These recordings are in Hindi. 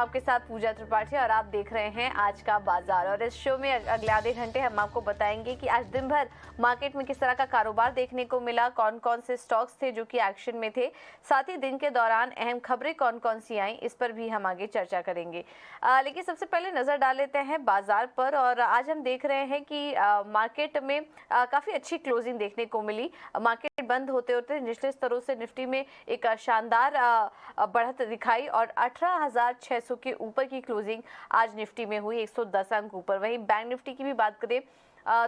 आपके साथ पूजा त्रिपाठी और आप देख रहे हैं आज का बाजार। और इस शो में अगले आधे घंटे हम आपको बताएंगे कि आज दिन भर मार्केट में किस तरह का कारोबार देखने को मिला, कौन कौन से स्टॉक्स थे जो कि एक्शन में थे, साथ ही दिन के दौरान अहम खबरें कौन कौन सी आई, इस पर भी हम आगे चर्चा करेंगे। लेकिन सबसे पहले नजर डाल लेते हैं बाजार पर। और आज हम देख रहे हैं कि मार्केट में काफी अच्छी क्लोजिंग देखने को मिली। मार्केट बंद होते होते निचले स्तरों से निफ्टी में एक शानदार बढ़त दिखाई और 18,600 के ऊपर की क्लोजिंग आज निफ्टी में हुई, 110 अंक ऊपर। वहीं बैंक निफ्टी की भी बात करें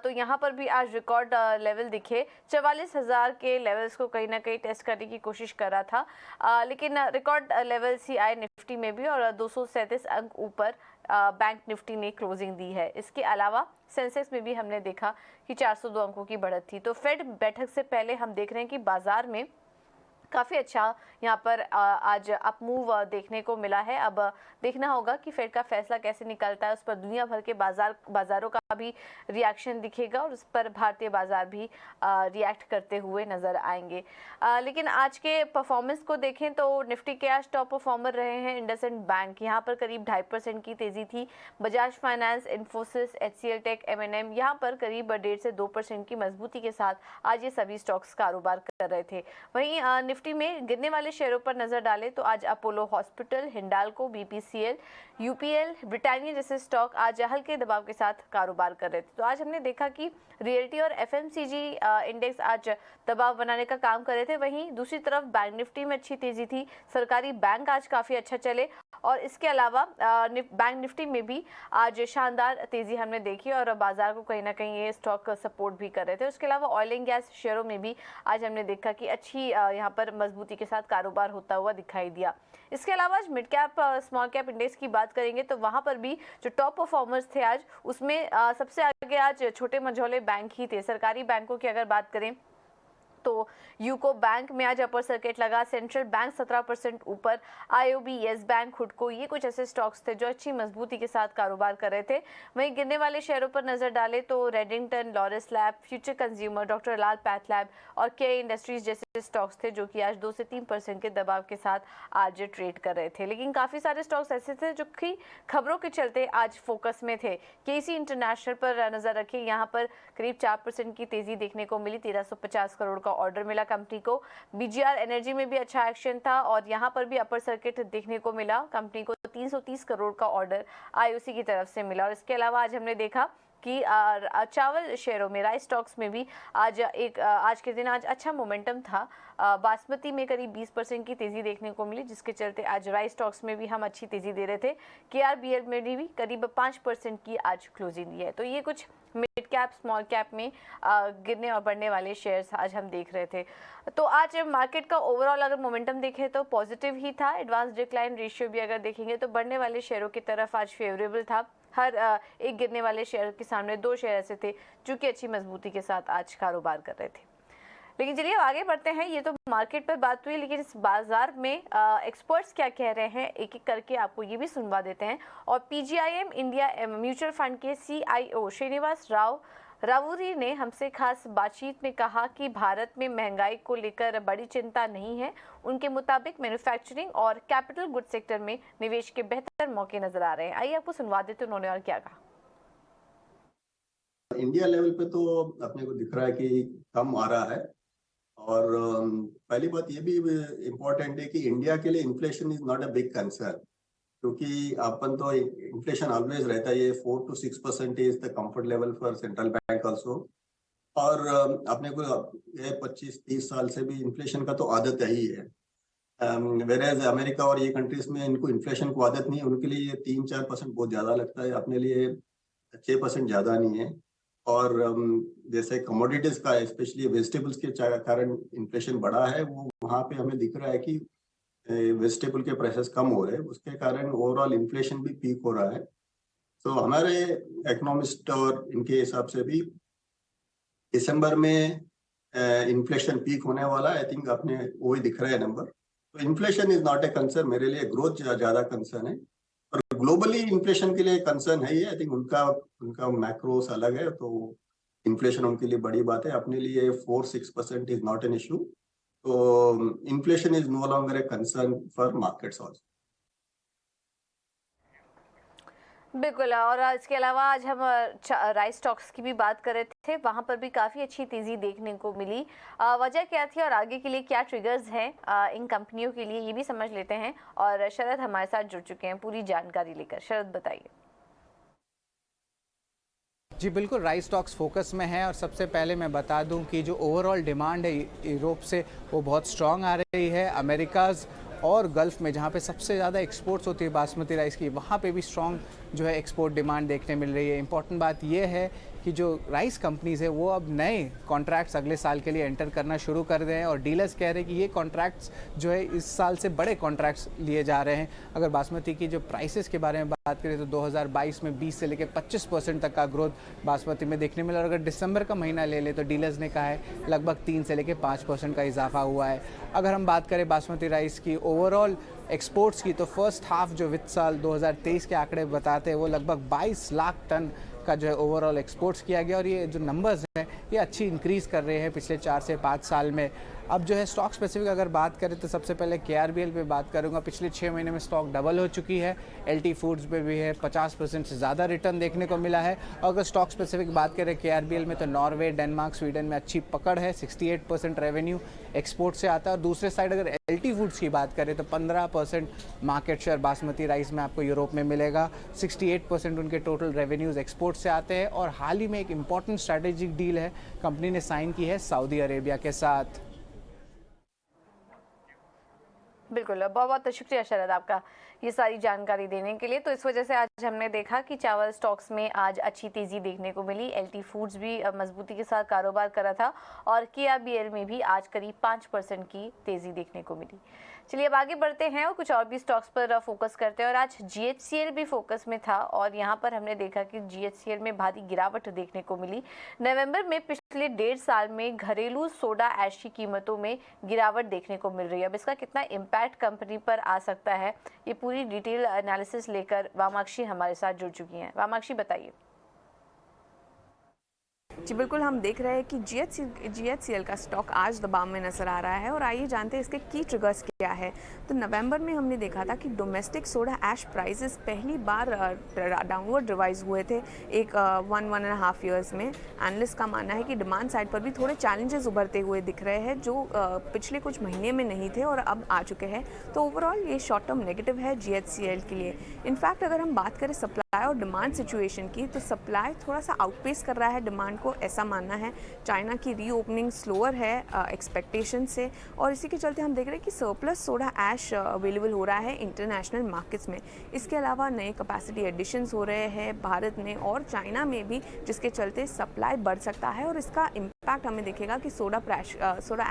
तो यहाँ पर भी आज रिकॉर्ड लेवल दिखे। 44,000 के लेवल्स को कहीं ना कहीं टेस्ट करने की कोशिश कर रहा था, लेकिन रिकॉर्ड लेवल्स ही आए निफ्टी में भी और 237 अंक ऊपर बैंक निफ्टी ने क्लोजिंग दी है। इसके अलावा सेंसेक्स में भी हमने देखा कि 402 अंकों की बढ़त थी। तो फेड बैठक से पहले हम देख रहे हैं कि बाजार में काफ़ी अच्छा यहाँ पर आज अप मूव देखने को मिला है। अब देखना होगा कि फेड का फैसला कैसे निकलता है, उस पर दुनिया भर के बाजारों का भी रिएक्शन दिखेगा और उस पर भारतीय बाजार भी रिएक्ट करते हुए नजर आएंगे। लेकिन आज के परफॉर्मेंस को देखें तो निफ्टी के आज टॉप परफॉर्मर रहे हैं इंडसइंड बैंक, यहाँ पर करीब 2.5% की तेजी थी। Bajaj Finance, Infosys, HCL Tech, M&M यहाँ पर करीब 1.5 से 2% की मजबूती के साथ आज ये सभी स्टॉक्स कारोबार कर रहे थे। वहीं निफ्टी में गिरने वाले शेयरों पर नजर डालें तो आज Apollo hospital, Hindalco, BPCL, UPL, Britannia जैसे स्टॉक आज हल्के दबाव के साथ कारोबार कर रहे थे। तो आज हमने देखा कि रियल्टी और FMCG इंडेक्स आज दबाव बनाने का काम कर रहे थे। वहीं दूसरी तरफ बैंक निफ्टी में अच्छी तेजी थी, सरकारी बैंक आज काफी अच्छा चले और इसके अलावा बैंक निफ्टी में भी आज शानदार तेजी हमने देखी और बाजार को कहीं ना कहीं ये स्टॉक सपोर्ट भी कर रहे थे। उसके अलावा ऑयल एंड गैस शेयरों में भी आज हमने देखा कि अच्छी यहाँ पर मजबूती के साथ कारोबार होता हुआ दिखाई दिया। इसके अलावा आज mid cap small cap index की बात करेंगे तो वहां पर भी जो टॉप परफॉर्मर्स थे आज उसमें सबसे आगे आज छोटे मझोले बैंक ही थे। सरकारी बैंकों की अगर बात करें तो यूको बैंक में आज अपर सर्किट लगा, सेंट्रल बैंक 17% ऊपर, IOB, येस बैंक, हुडको, ये कुछ ऐसे स्टॉक्स थे जो अच्छी मजबूती के साथ कारोबार कर रहे थे। वहीं गिरने वाले शेयरों पर नजर डालें तो Redington, Laurus lab, future consumer, doctor Lal path lab और के इंडस्ट्रीज जैसे स्टॉक्स थे जो कि आज 2 से 3% के दबाव के साथ आज ट्रेड कर रहे थे। लेकिन काफी सारे स्टॉक्स ऐसे थे जो कि खबरों के चलते आज फोकस में थे। केसी इंटरनेशनल पर नजर रखें, यहाँ पर करीब 4% की तेजी देखने को मिली, 1350 करोड़ का ऑर्डर मिला कंपनी को। BGR एनर्जी में भी अच्छा एक्शन था और यहाँ पर भी अपर सर्किट देखने को मिला, कंपनी को 330 करोड़ का ऑर्डर IOC की तरफ से मिला। और इसके अलावा आज हमने देखा कि चावल शेयरों में, राइस स्टॉक्स में भी आज के दिन आज अच्छा मोमेंटम था। बासमती में करीब 20% की तेजी देखने को मिली, जिसके चलते आज राइस स्टॉक्स में भी हम अच्छी तेजी दे रहे थे। KRBL में भी करीब 5% की आज क्लोजिंग दी है। तो ये कुछ मिड कैप स्मॉल कैप में गिरने और बढ़ने वाले शेयर्स आज हम देख रहे थे। तो आज मार्केट का ओवरऑल अगर मोमेंटम देखें तो पॉजिटिव ही था। एडवांस डिक्लाइन रेशियो भी अगर देखेंगे तो बढ़ने वाले शेयरों की तरफ आज फेवरेबल था। हर एक गिरने वाले शेयर के सामने 2 शेयर ऐसे थे जो कि अच्छी मजबूती के साथ आज कारोबार कर रहे थे। लेकिन चलिए आगे बढ़ते हैं। ये तो मार्केट पर बात हुई, लेकिन इस बाजार में एक्सपर्ट्स क्या कह रहे हैं एक एक करके आपको ये भी सुनवा देते हैं। और PGIM इंडिया म्यूचुअल फंड के CIO श्रीनिवास रावूरी ने हमसे खास बातचीत में कहा कि भारत में महंगाई को लेकर बड़ी चिंता नहीं है। उनके मुताबिक मैन्युफैक्चरिंग और कैपिटल गुड सेक्टर में निवेश के बेहतर मौके नजर आ रहे हैं। आइए आपको सुनवा देते उन्होंने और क्या कहा। इंडिया लेवल पे तो अपने को दिख रहा है कि कम आ रहा है और पहली बात ये भी इम्पोर्टेंट है कि इंडिया के लिए inflation is not a big concern, क्योंकि अपन तो इन्फ्लेशन ऑलवेज रहता है, ये 4 to 6% is the comfort level for central bank also. और अपने को ये 25-30 साल से भी इन्फ्लेशन का तो आदत ही है। वेरेज अमेरिका और ये कंट्रीज में इनको इन्फ्लेशन को आदत नहीं है, उनके लिए ये 3-4% बहुत ज्यादा लगता है, अपने लिए 6% ज्यादा नहीं है। और जैसे कमोडिटीज का स्पेशली वेजिटेबल्स के कारण इन्फ्लेशन बढ़ा है, वो वहाँ पे हमें दिख रहा है कि वेजिटेबल के प्राइसेस कम हो रहे हैं, उसके कारण ओवरऑल इन्फ्लेशन भी पीक हो रहा है। तो हमारे इकोनॉमिस्ट और इनके हिसाब से भी दिसंबर में इन्फ्लेशन पीक होने वाला है। आई थिंक अपने वही दिख रहा है नंबर। तो inflation is not a concern, मेरे लिए ग्रोथ ज्यादा कंसर्न है। और ग्लोबली इन्फ्लेशन के लिए कंसर्न है ये, आई थिंक उनका मैक्रोस अलग है, तो इन्फ्लेशन उनके लिए बड़ी बात है। अपने लिए 4-6% इज नॉट एन इशू। तो inflation is no longer a concern for markets also. बिल्कुल। और इसके अलावा आज हम राइस स्टॉक्स की भी बात कर रहे थे, वहां पर भी काफ़ी अच्छी तेज़ी देखने को मिली। वजह क्या थी और आगे के लिए क्या ट्रिगर्स हैं इन कंपनियों के लिए, ये भी समझ लेते हैं। और शरद हमारे साथ जुड़ चुके हैं पूरी जानकारी लेकर। शरद बताइए। जी बिल्कुल, राइस स्टॉक्स फोकस में है और सबसे पहले मैं बता दूं कि जो ओवरऑल डिमांड है यूरोप से वो बहुत स्ट्रांग आ रही है। अमेरिकाज़ और गल्फ़ में जहाँ पे सबसे ज़्यादा एक्सपोर्ट्स होती है बासमती राइस की, वहाँ पे भी स्ट्रांग जो है एक्सपोर्ट डिमांड देखने मिल रही है। इंपॉर्टेंट बात ये है कि जो राइस कंपनीज़ है वो अब नए कॉन्ट्रैक्ट्स अगले साल के लिए एंटर करना शुरू कर रहे हैं और डीलर्स कह रहे हैं कि ये कॉन्ट्रैक्ट्स जो है इस साल से बड़े कॉन्ट्रैक्ट्स लिए जा रहे हैं। अगर बासमती की जो प्राइसेस के बारे में बात करें तो 2022 में 20 से लेकर 25% तक का ग्रोथ बासमती में देखने मिला और अगर दिसंबर का महीना ले ले तो डीलर्स ने कहा है लगभग 3 से लेकर 5% का इजाफा हुआ है। अगर हम बात करें बासमती राइस की ओवरऑल एक्सपोर्ट्स की तो फर्स्ट हाफ जो वित्त साल 2023 के आंकड़े बताते हैं वो लगभग 22 लाख टन का जो है ओवरऑल एक्सपोर्ट्स किया गया और ये जो नंबर्स हैं ये अच्छी इंक्रीज़ कर रहे हैं पिछले 4 से 5 साल में। अब जो है स्टॉक स्पेसिफिक अगर बात करें तो सबसे पहले KRBL पे बात करूंगा। पिछले 6 महीने में स्टॉक डबल हो चुकी है। LT फूड्स पे भी है 50% से ज़्यादा रिटर्न देखने को मिला है। और अगर स्टॉक स्पेसिफिक बात करें KRBL में तो नॉर्वे, डेनमार्क, स्वीडन में अच्छी पकड़ है। 68% रेवेन्यू एक्सपोर्ट से आता है और दूसरे साइड अगर LT फूड्स की बात करें तो 15% मार्केट शेयर बासमती राइस में आपको यूरोप में मिलेगा। 68% उनके टोटल रेवेन्यूज़ एक्सपोर्ट से आते हैं और हाल ही में एक इम्पॉर्टेंट स्ट्रैटेजिक डील है कंपनी ने साइन की है सऊदी अरेबिया के साथ। बिल्कुल, बहुत बहुत शुक्रिया शरद आपका ये सारी जानकारी देने के लिए। तो इस वजह से आज हमने देखा कि चावल स्टॉक्स में आज अच्छी तेज़ी देखने को मिली। LT फूड्स भी मजबूती के साथ कारोबार कर रहा था और KRBL में भी आज करीब 5% की तेज़ी देखने को मिली। चलिए अब आगे बढ़ते हैं और कुछ और भी स्टॉक्स पर फोकस करते हैं। और आज GHCL भी फोकस में था और यहाँ पर हमने देखा कि GHCL में भारी गिरावट देखने को मिली। नवंबर में पिछले 1.5 साल में घरेलू सोडा ऐश की कीमतों में गिरावट देखने को मिल रही है। अब इसका कितना इम्पैक्ट कंपनी पर आ सकता है, ये पूरी डिटेल एनालिसिस लेकर वामाक्षी हमारे साथ जुड़ चुकी हैं। वामाक्षी बताइए। जी बिल्कुल, हम देख रहे हैं कि GHCL का स्टॉक आज दबाव में नजर आ रहा है और आइए जानते हैं इसके की ट्रिगर्स क्या है। तो नवंबर में हमने देखा था कि डोमेस्टिक सोडा ऐश प्राइसेस पहली बार डाउनवर्ड रिवाइज हुए थे एक 1.5 ईयर्स में। एनालिस्ट का मानना है कि डिमांड साइड पर भी थोड़े चैलेंजेस उभरते हुए दिख रहे हैं जो पिछले कुछ महीने में नहीं थे और अब आ चुके हैं। तो ओवरऑल ये शॉर्ट टर्म नेगेटिव है GHCL के लिए। इनफैक्ट अगर हम बात करें सप्लाई और डिमांड सिचुएशन की तो सप्लाई थोड़ा सा आउटपेस कर रहा है डिमांड को, ऐसा मानना है। चाइना की रीओपनिंग स्लोअर है एक्सपेक्टेशन से और इसी के चलते हम देख रहे हैं कि सरप्लस सोडा ऐश अवेलेबल हो रहा है इंटरनेशनल मार्केट्स में। इसके अलावा नए कैपेसिटी एडिशंस हो रहे हैं भारत में और चाइना में भी, जिसके चलते सप्लाई बढ़ सकता है और इसका इम्पैक्ट हमें दिखेगा कि सोडा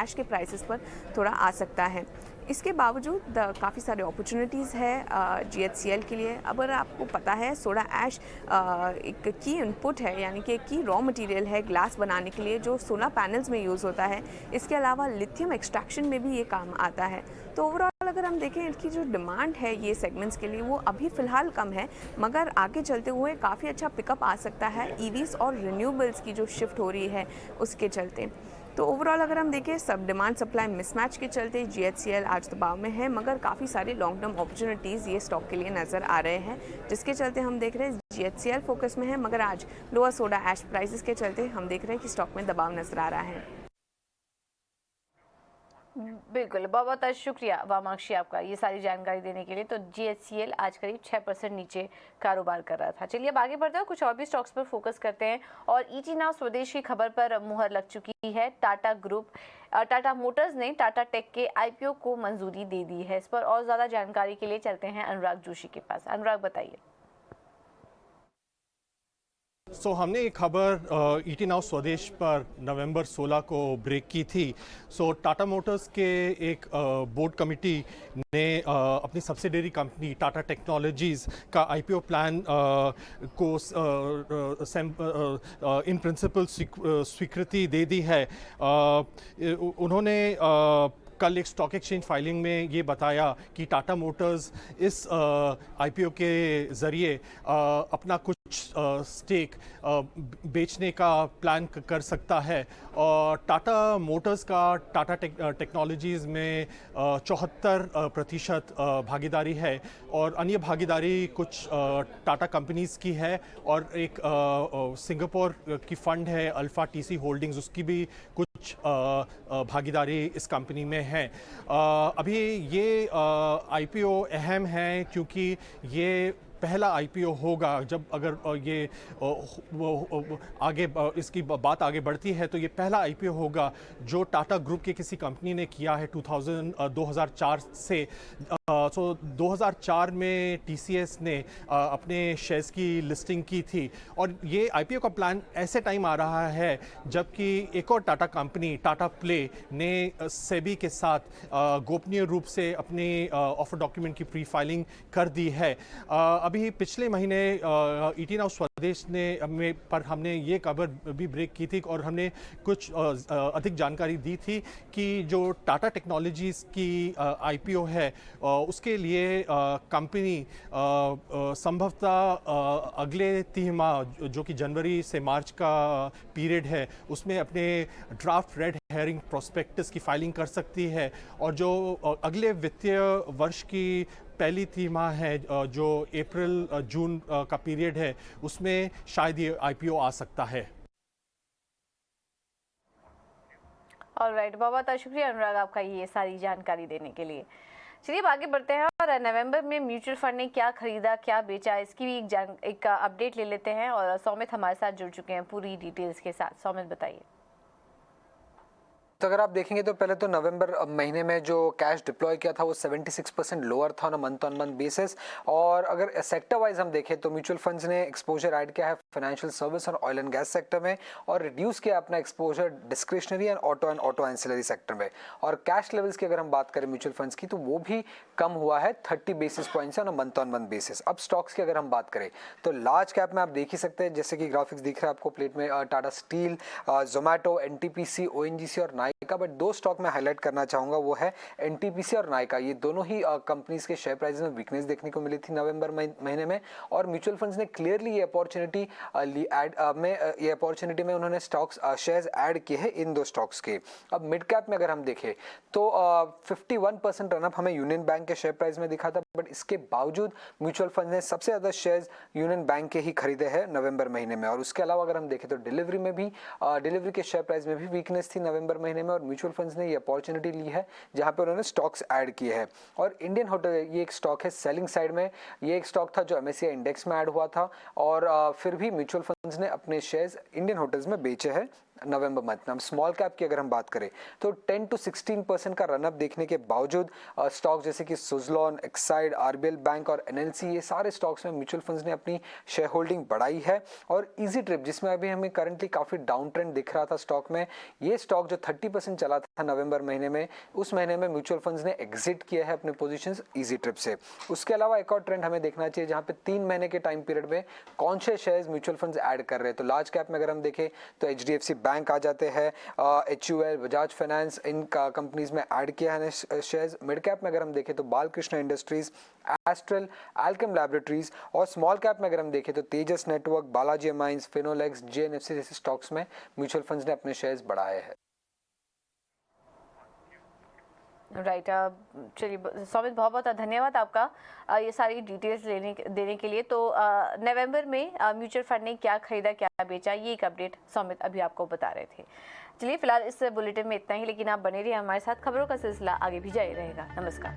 ऐश के प्राइसेस पर थोड़ा आ सकता है। इसके बावजूद काफ़ी सारे अपॉर्चुनिटीज़ है GHCL के लिए। अगर आपको पता है सोडा ऐश एक की इनपुट है, यानी कि एक की रॉ मटेरियल है ग्लास बनाने के लिए जो सोलर पैनल्स में यूज़ होता है। इसके अलावा लिथियम एक्सट्रैक्शन में भी ये काम आता है। तो ओवरऑल अगर हम देखें इनकी जो डिमांड है ये सेगमेंट्स के लिए वो अभी फ़िलहाल कम है, मगर आगे चलते हुए काफ़ी अच्छा पिकअप आ सकता है EVs और रिन्यूएबल्स की जो शिफ्ट हो रही है उसके चलते। तो ओवरऑल अगर हम देखें सब डिमांड सप्लाई मिसमैच के चलते GHCL आज दबाव में है, मगर काफ़ी सारे लॉन्ग टर्म अपॉर्चुनिटीज़ ये स्टॉक के लिए नज़र आ रहे हैं, जिसके चलते हम देख रहे हैं GHCL फोकस में है, मगर आज लोअर सोडा ऐश प्राइसेस के चलते हम देख रहे हैं कि स्टॉक में दबाव नज़र आ रहा है। बिल्कुल, बहुत बहुत शुक्रिया वामाक्षी आपका ये सारी जानकारी देने के लिए। तो GHCL आज करीब 6% नीचे कारोबार कर रहा था। चलिए अब आगे बढ़ते हैं, कुछ और भी स्टॉक्स पर फोकस करते हैं। और ET नाउ स्वदेश की खबर पर मुहर लग चुकी है। टाटा मोटर्स ने टाटा टेक के IPO को मंजूरी दे दी है। इस पर और ज़्यादा जानकारी के लिए चलते हैं अनुराग जोशी के पास। अनुराग बताइए। हमने एक खबर ET नाउ स्वदेश पर नवंबर 16 को ब्रेक की थी। टाटा मोटर्स के एक बोर्ड कमेटी ने अपनी सब्सिडियरी कंपनी टाटा टेक्नोलॉजीज़ का IPO प्लान को इन प्रिंसिपल स्वीकृति दे दी है। उन्होंने कल एक स्टॉक एक्सचेंज फाइलिंग में ये बताया कि टाटा मोटर्स इस आईपीओ के ज़रिए अपना कुछ स्टेक बेचने का प्लान कर सकता है। और टाटा मोटर्स का टाटा टेक्नोलॉजीज़ में 74% भागीदारी है और अन्य भागीदारी कुछ टाटा कंपनीज़ की है और एक सिंगापुर की फ़ंड है अल्फ़ा टीसी होल्डिंग्स, उसकी भी कुछ भागीदारी इस कंपनी में है। अभी ये आईपीओ अहम है क्योंकि ये पहला आईपीओ होगा जब अगर ये आगे इसकी बात आगे बढ़ती है तो ये पहला आईपीओ होगा जो टाटा ग्रुप के किसी कंपनी ने किया है 2004 से। सो 2004 में टीसीएस ने अपने शेयर्स की लिस्टिंग की थी और ये आईपीओ का प्लान ऐसे टाइम आ रहा है जबकि एक और टाटा कंपनी टाटा प्ले ने सेबी के साथ गोपनीय रूप से अपनी ऑफर डॉक्यूमेंट की प्री फाइलिंग कर दी है। अभी पिछले महीने ईटी नाउ स्वदेश ने पर हमने ये खबर भी ब्रेक की थी और हमने कुछ अधिक जानकारी दी थी कि जो टाटा टेक्नोलॉजीज़ की आईपीओ है उसके लिए कंपनी संभवतः अगले तिमाही जो कि जनवरी से मार्च का पीरियड है उसमें अपने ड्राफ्ट रेड हेयरिंग प्रोस्पेक्टस की फाइलिंग कर सकती है और जो अगले वित्तीय वर्ष की पहली तिमाही है जो अप्रैल जून का पीरियड है उसमें शायद ये आईपीओ आ सकता है। ऑलराइट, बहुत बहुत शुक्रिया अनुराग आपका ये सारी जानकारी देने के लिए। चलिए अब आगे बढ़ते हैं और नवंबर में म्यूचुअल फंड ने क्या खरीदा क्या बेचा इसकी भी एक अपडेट ले लेते हैं और सौमित हमारे साथ जुड़ चुके हैं पूरी डिटेल्स के साथ। सौमित बताइए। तो अगर आप देखेंगे तो पहले तो नवंबर महीने में जो कैश डिप्लॉय किया था वो 76% लोअर था on month on month basis. और अगर सेक्टर वाइज हम देखें तो म्यूचुअल फंड्स ने एक्सपोजर ऐड किया है फाइनेंशियल सर्विस और ऑयल एंड गैस सेक्टर में और रिड्यूस किया अपना exposure discretionary and auto ancillary sector में। और कैश लेवल्स की अगर हम बात करें म्यूचुअल फंड्स की तो वो भी कम हुआ है 30 basis points on month on month basis. अब स्टॉक्स की अगर हम बात करें तो लार्ज कैप में आप देख ही सकते हैं जैसे कि ग्राफिक्स दिख रहा है आपको प्लेट में Tata steel, Zomato, NTPC, ONGC और नाइका। बट दो स्टॉक में हाईलाइट करना चाहूंगा वो है एनटीपीसी और नाइका। ये दोनों ही कंपनीज के शेयर प्राइस में वीकनेस देखने को मिली थी नवंबर महीने में और म्यूचुअल फंड्स ने क्लियरली ये अपॉर्चुनिटी में उन्होंने स्टॉक्स शेयर्स ऐड किए हैं इन दो स्टॉक्स के। अब मिड कैप में अगर हम देखें तो 51% रनअप हमें यूनियन बैंक के शेयर प्राइस में दिखा था। बट इसके बावजूद म्यूचुअल फंड ने सबसे ज्यादा शेयर्स यूनियन बैंक के ही खरीदे हैं नवंबर महीने में। और उसके अलावा अगर हम देखें तो डिलीवरी के शेयर प्राइस में भी वीकनेस थी नवंबर महीने में और म्यूचुअल फंड्स ने ये अपॉर्चुनिटी ली है जहां पे उन्होंने स्टॉक्स ऐड किए हैं। और इंडियन होटल ये एक स्टॉक है सेलिंग साइड में, ये एक स्टॉक था जो एमएससीआई इंडेक्स में ऐड हुआ था और फिर भी म्यूचुअल फंड्स ने अपने शेयर्स इंडियन होटल्स में बेचे हैं नवंबर मंथ में। स्मॉल कैप की अगर हम बात करें तो 10 to 16% का रनअप देखने के बावजूद स्टॉक जैसे कि सुजलॉन, एक्साइड, आरबीएल बैंक और एनएलसी ये सारे स्टॉक्स में म्यूचुअल फंड्स ने अपनी शेयर होल्डिंग बढ़ाई है। और इजी ट्रिप जिसमें अभी हमें करंटली काफी डाउन ट्रेंड दिख रहा था स्टॉक में, ये स्टॉक जो 30% चला था नवंबर महीने में उस महीने में म्यूचुअल फंड्स ने एग्जिट किया है अपने पोजीशंस इजी ट्रिप से। उसके अलावा एक और ट्रेंड हमें देखना चाहिए जहां पे 3 महीने के टाइम पीरियड में कौन से शेयर्स म्यूचुअल फंड्स ऐड कर रहे हैं। तो लार्ज कैप में अगर हम देखें तो एचडीएफसी बैंक आ जाते हैं, HUL, बजाज फाइनेंस, इन कंपनीज में ऐड किया है शेयर्स। मिड कैप में अगर हम देखें तो Balkrishna industries, astral, Alkem laboratories और स्मॉल कैप में अगर हम देखें तो तेजस नेटवर्क, बालाजी अमाइंस, फिनोलेक्स, जेएनएफसी जैसे स्टॉक्स में म्यूचुअल फंड्स ने अपने शेयर्स बढ़ाए हैं। राइट, चलिए सौमित बहुत बहुत धन्यवाद आपका ये सारी डिटेल्स देने के लिए। तो नवंबर में म्यूचुअल फंड ने क्या खरीदा क्या बेचा ये एक अपडेट सौमित अभी आपको बता रहे थे। चलिए फिलहाल इस बुलेटिन में इतना ही, लेकिन आप बने रहिए हमारे साथ, खबरों का सिलसिला आगे भी जारी रहेगा। नमस्कार।